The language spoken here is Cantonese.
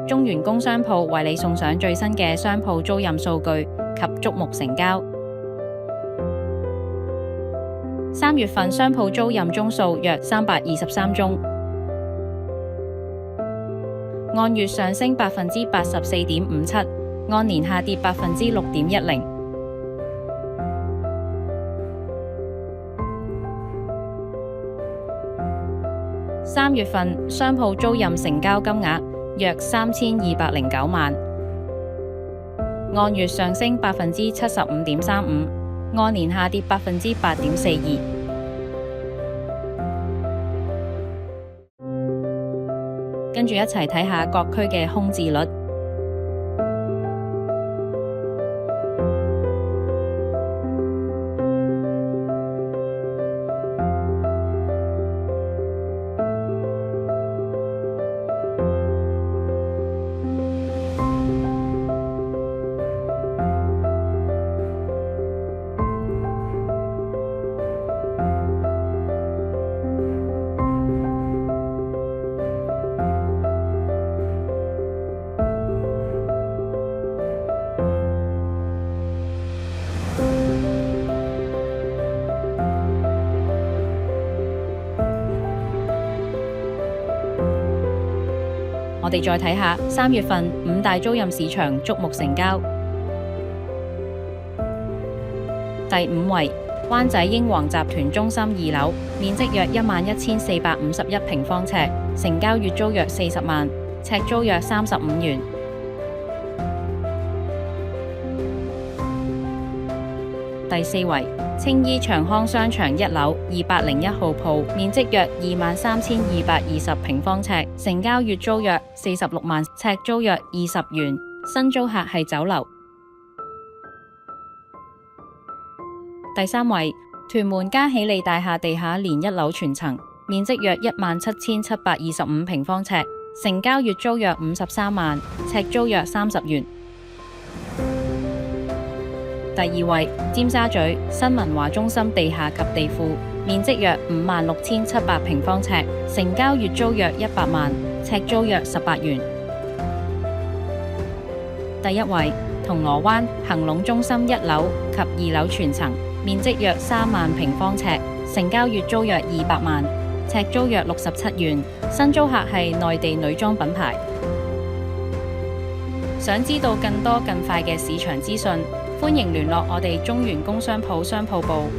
中原工商鋪為你送上最新嘅商鋪租賃數據及矚目成交。3月份商鋪租賃宗數約323宗，按月上升84.57%，按年下跌6.10%。3月份商鋪租賃成交金額約3209萬，按月上升75.35%，按年下跌8.42%。跟住一齊睇下各區嘅空置率。我哋再睇下3月份5大租賃市場矚目成交。第5位，灣仔英皇集團中心2樓，面積約11,451平方尺，成交月租約40萬，尺租約35元。第4位，青衣長康商場1樓201號鋪，面積約23,220平方尺，成交月租約46萬，尺租約20元，新租客係酒樓。第3位，屯門嘉喜利大廈地下連1樓全層，面積約17,725平方尺，成交月租約53萬，尺租約30元。第2位，尖沙咀新文華中心地下及地庫，面積約56,700平方尺，成交月租約100萬，尺租約18元。第1位，銅鑼灣恒隆中心1樓及2樓全層，面積約3萬平方尺，成交月租約200萬，尺租約67元，新租客係內地女裝品牌。想知道更多更快嘅市場資訊，歡迎聯絡我哋中原工商鋪商鋪部。